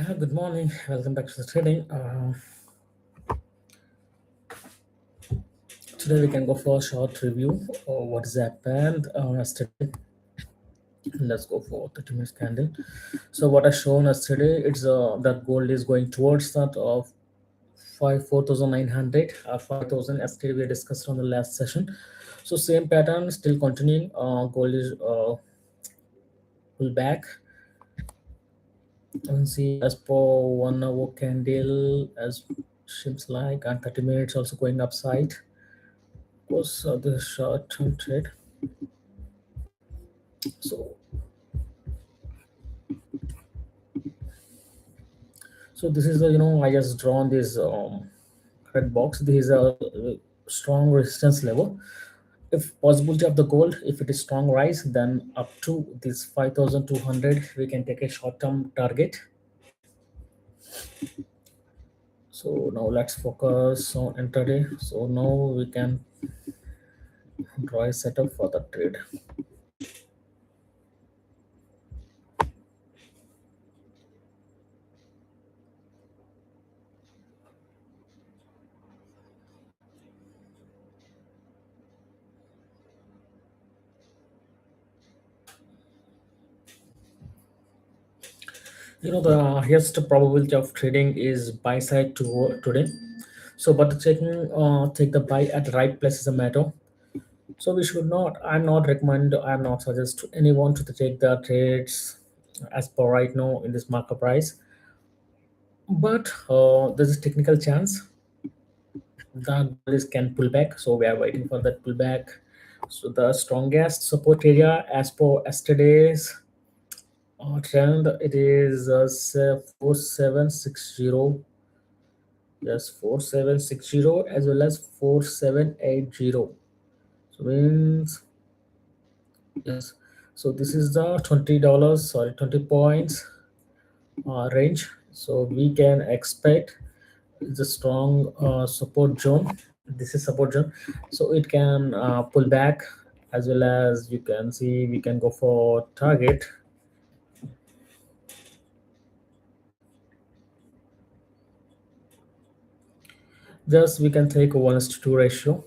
Yeah, good morning. Welcome back to the trading. Today we can go for a short review of what has happened yesterday. Let's go for 30 minutes candle. So what I shown yesterday, it's that gold is going towards that of 4,900 or 5,000. Yesterday we discussed on the last session. So same pattern still continuing. Gold is pull back. You can see as per 1 hour candle as seems like, and 30 minutes also going upside. Was the short-term trade. So, so this is the I just drawn this red box. This is a strong resistance level. If possibility of the gold, if it is strong rise, then up to this 5,200, we can take a short-term target. So now let's focus on intraday. So now we can draw a setup for the trade. The highest probability of trading is buy side to today. So but checking take the buy at the right place is a matter. So we should not, I'm not suggest to anyone to take the trades as per right now in this market price. But there's a technical chance the gold can pull back, so we are waiting for that pullback. So the strongest support area as per yesterday's trend, it is 4760. Yes, 4760 as well as 4780. So means, yes, so this is the $20, sorry, 20 points range. So we can expect the strong support zone. This is support zone, so it can pull back, as well as you can see we can go for target. Just we can take a 1:2 ratio.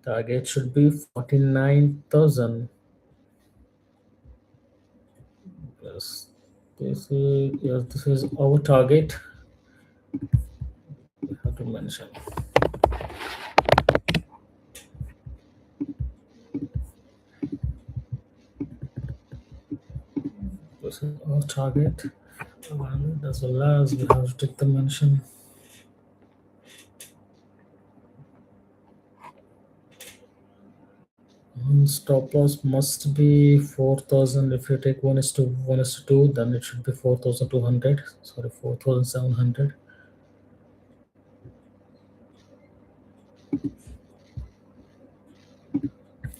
Target should be 49,000. Yes, this is our target. We have to mention. This is our target, and as well as we have to take the mention. Stop loss must be 4,000. If you take 1:2, then it should be 4,200. Sorry, 4,700.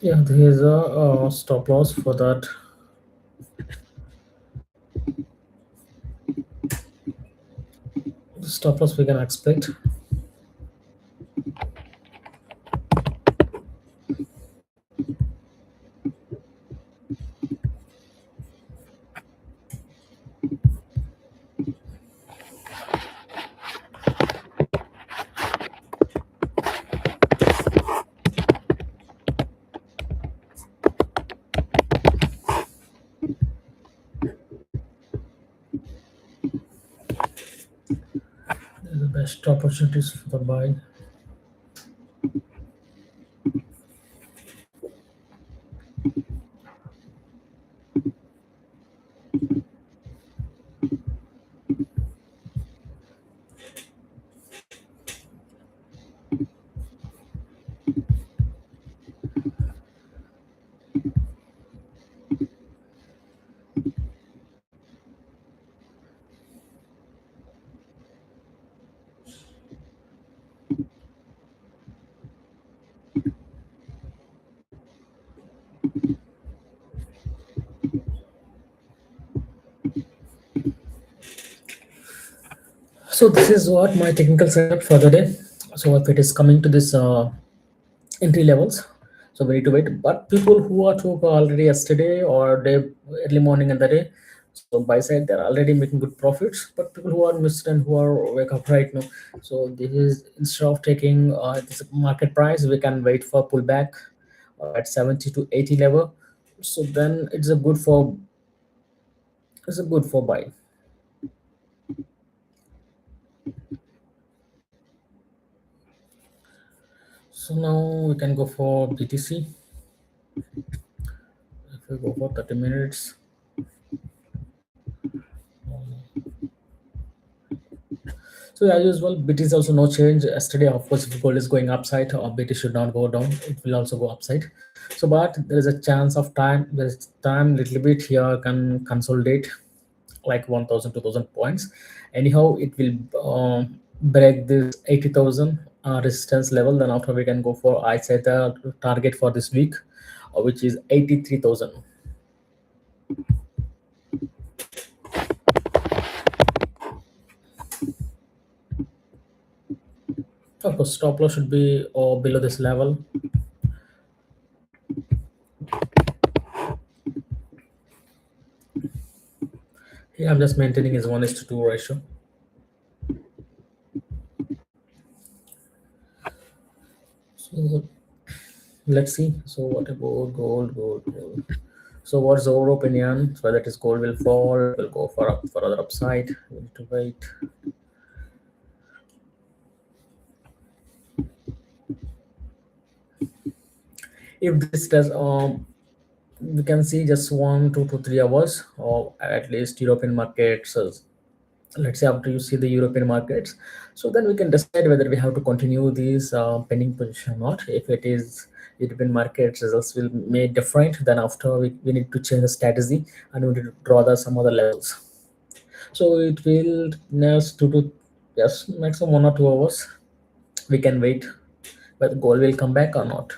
Yeah, there is a stop loss for that. Stop loss we can expect. The best opportunities for the buy. So this is what my technical setup for the day. So if it is coming to this entry levels, so we need to wait. But people who are took already yesterday or day early morning in the day, So buy side, they're already making good profits, but people who are missed and who are wake up right now. So this is, instead of taking this market price, we can wait for pullback at 70 to 80 level. So then it's a good for buy. So now we can go for BTC. If we go for 30 minutes, so as usual, BT is also no change. Yesterday, of course, if gold is going upside, BT should not go down. It will also go upside. So, but there is a chance of time. There is time little bit here can consolidate like 1,000, 2,000 points. Anyhow, it will break this 80,000 resistance level. Then after we can go for, I said the target for this week, which is 83,000. Of course, stop loss should be below this level. Here, I'm just maintaining is 1:2 ratio. So let's see. So what about gold? Gold. So what's our opinion? So whether it is gold will fall, will go for up for other upside. We need to wait. If this does, we can see just 1 2 to 3 hours, or at least European markets. Let's say after you see the European markets, so then we can decide whether we have to continue this pending position or not. If it is European market results will make different, then after we need to change the strategy and we need to draw the some other levels. So it will next 2 to, yes, maximum 1 or 2 hours. We can wait whether gold will come back or not.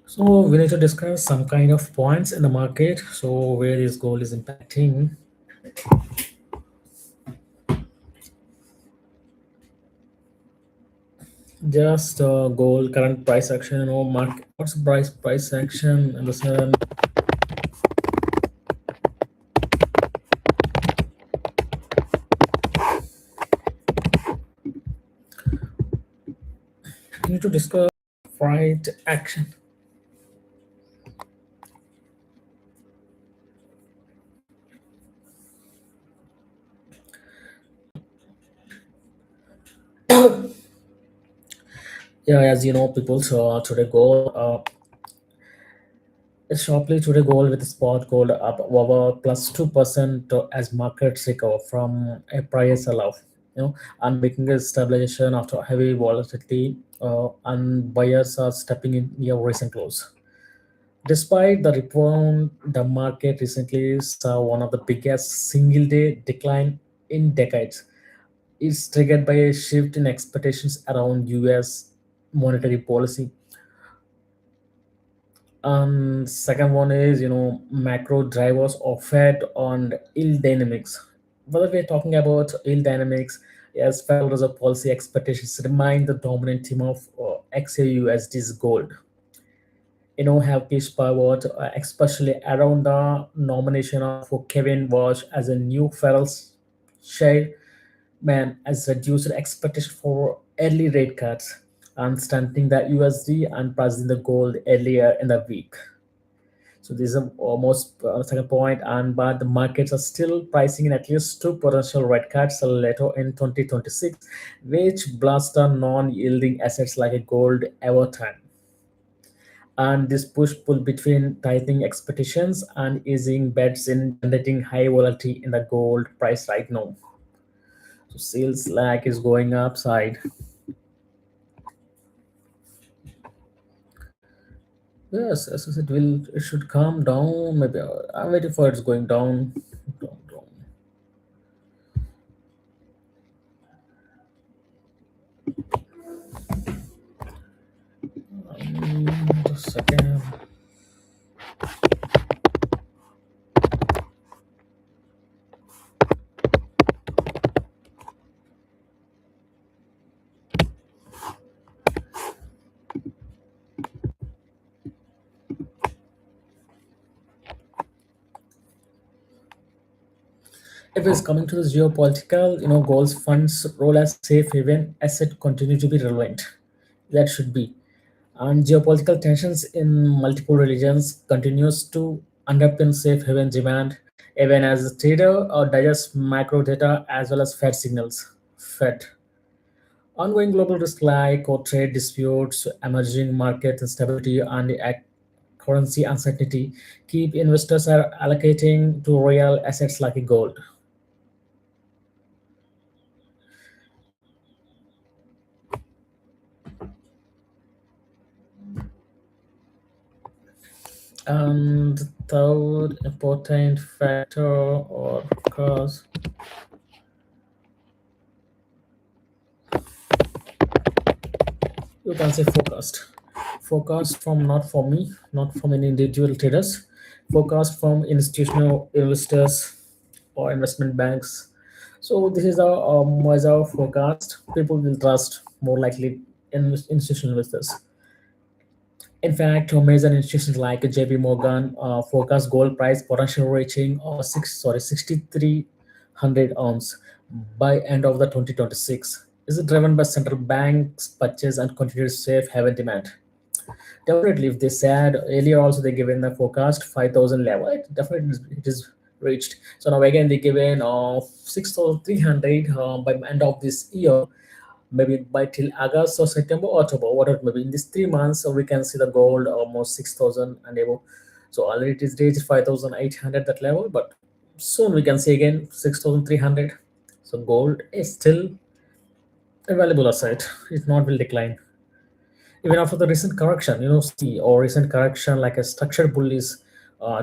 So we need to discuss some kind of points in the market. So where this gold is impacting. Just gold current price action. Market. What's the price action? And listen, we need to discuss price action. Yeah, as you know, people. So today gold. It's sharply today gold with spot gold up over 2% as markets recover from a prior sell-off. And making a stabilization after heavy volatility, and buyers are stepping in near recent close. Despite the rebound, the market recently saw one of the biggest single-day decline in decades. It's triggered by a shift in expectations around U.S. monetary policy. Second one is macro drivers of Fed on yield dynamics. Whether we're talking about yield dynamics, yes, Federal Reserve policy expectations remain the dominant theme of XAUUSD's gold. Have pushed forward, especially around the nomination of Kevin Walsh as a new federal chairman, has reduced expectation for early rate cuts and strengthening the USD and pricing the gold earlier in the week. So this is almost second point, and but the markets are still pricing in at least two potential rate cuts later in 2026, which blast on non-yielding assets like a gold over time. And this push pull between tightening expectations and easing bets in generating high volatility in the gold price right now. So sales lag is going upside. Yes, as it should calm down. Maybe I'm waiting for it's going down. Down, down. Just a second. If it's coming to the geopolitical, goals funds role as safe haven asset continue to be relevant. That should be. And geopolitical tensions in multiple regions continues to underpin safe haven demand, even as the trader digests macro data as well as Fed signals. Fed. Ongoing global risk like trade disputes, emerging market instability, and currency uncertainty keep investors are allocating to real assets like gold. And the third important factor or cause, you can say forecast. Forecast from not from me, not from any individual traders. Forecast from institutional investors or investment banks. So this is the measure forecast. People will trust more likely in institutional investors. In fact, major institutions like JP Morgan forecast gold price potential reaching 6,300 ounce by end of the 2026. Is it driven by central banks purchase and continued safe haven demand? Definitely, if they said earlier also they given the forecast 5,000 level, it is reached. So now again they given 6,300 by end of this year, maybe by till August or September or October, whatever maybe in these 3 months, so we can see the gold almost 6,000 and above. So already it is reached 5,800 that level, but soon we can see again 6,300. So gold is still a valuable asset. It not will decline even after the recent correction. See or recent correction like a structured bullish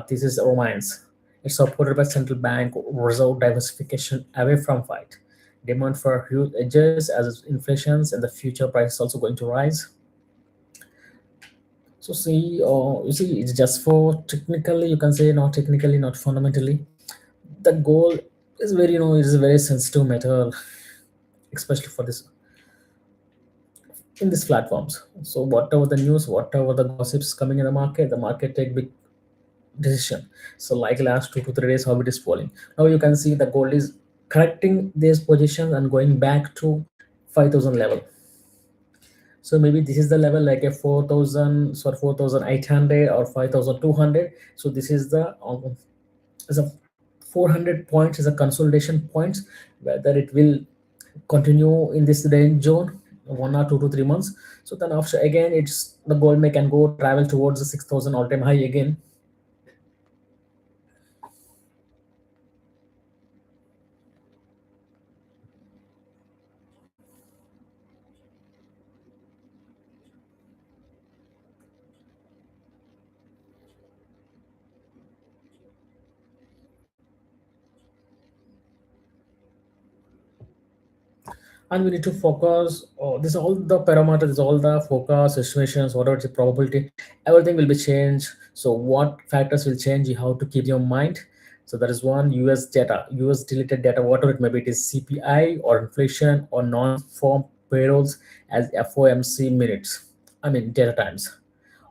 thesis romance. It's supported by central bank reserve diversification away from fight. Demand for huge edges as inflations and the future price is also going to rise. So see, you see, it's just for technically, you can say not technically, not fundamentally. The goal is very, is a very sensitive matter, especially for this in these platforms. So whatever the news, whatever the gossips coming in the market take big decision. So like last 2 to 3 days, how it is falling. Now you can see the gold is correcting these positions and going back to 5,000 level. So maybe this is the level like a 4,000, sorry, 4,800 or 5,200. So this is a 400 points is a consolidation points, whether it will continue in this range zone 1 or 2 to 3 months. So then after again, it's the gold may can go travel towards the 6,000 all time high again. And we need to focus. This all the parameters, all the focus estimations, whatever the probability, everything will be changed. So what factors will change, you have to keep your mind. So that is one. US data, US deleted data, whatever it may be, it is CPI or inflation or non-farm payrolls as FOMC minutes, I mean data times,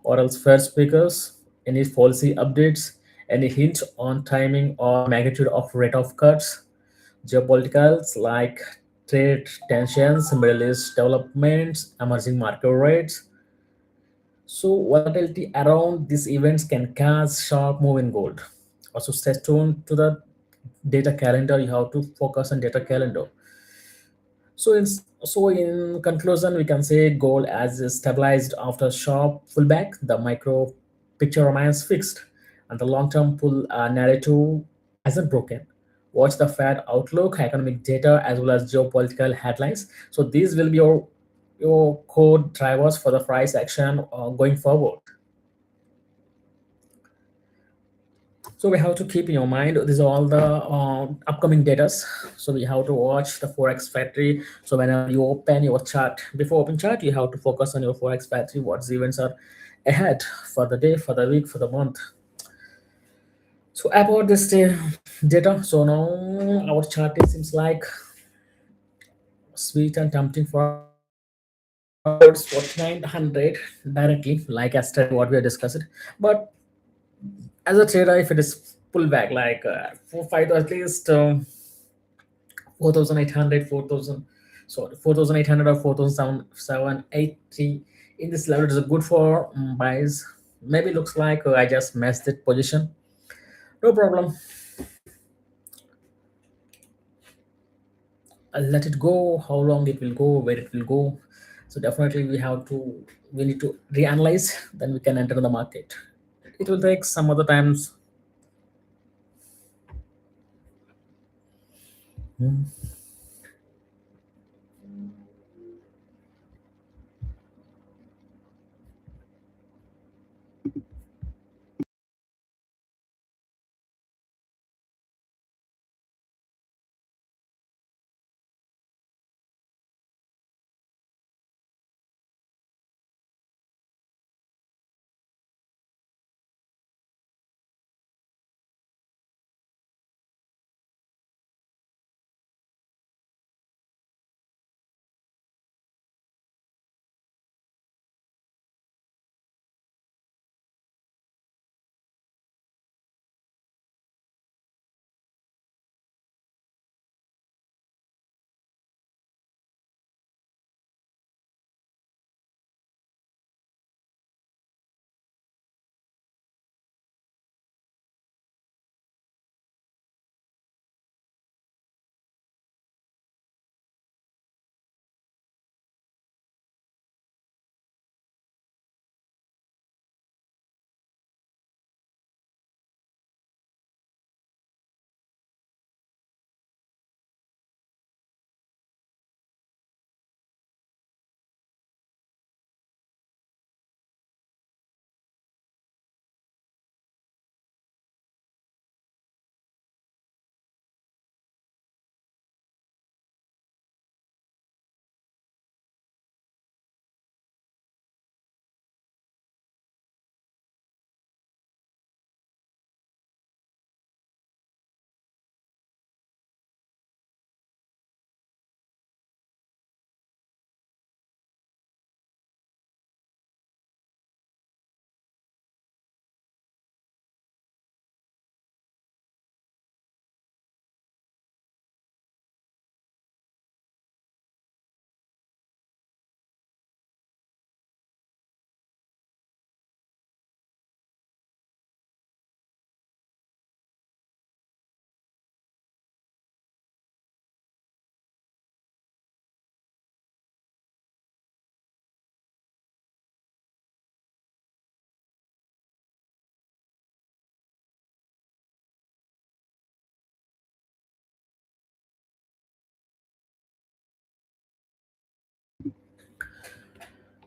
or else Fed speakers, any policy updates, any hint on timing or magnitude of rate of cuts, geopoliticals like trade tensions, Middle East developments, emerging market rates. So volatility around these events can cause sharp move in gold. Also stay tuned to the data calendar. You have to focus on data calendar. So in conclusion, we can say gold as is stabilized after sharp pullback. The micro picture remains fixed, and the long-term pull narrative hasn't broken. Watch the Fed outlook, economic data, as well as geopolitical headlines. So these will be your core drivers for the price action going forward. So we have to keep in your mind these are all the upcoming datas. So we have to watch the forex factory. So whenever you open your chart, before open chart, you have to focus on your forex factory. What events are ahead for the day, for the week, for the month. So about this data. So now our chart it seems like sweet and tempting for towards 4900 directly, like yesterday what we have discussed. But as a trader, if it is pull back like 4 5 at least 4,800, 4,000, sorry, 4,800 or 4,780 in this level is good for buys. Maybe looks like I just messed it position. No problem. I'll let it go. How long it will go, where it will go. So definitely we need to reanalyze. Then we can enter the market. It will take some other times.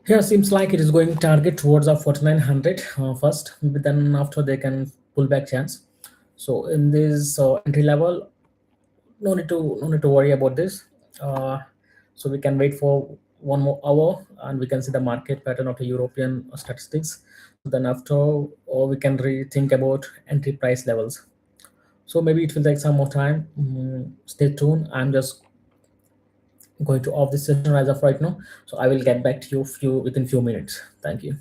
Here seems like it is going target towards our 4900 first, but then after they can pull back chance. So in this entry level, no need to worry about this. Uh, so we can wait for 1 more hour and we can see the market pattern of the European statistics. So then after, or we can rethink about entry price levels. So maybe it will take some more time. Stay tuned. I'm just going to off this session as of right now. So I will get back to you within few minutes. Thank you.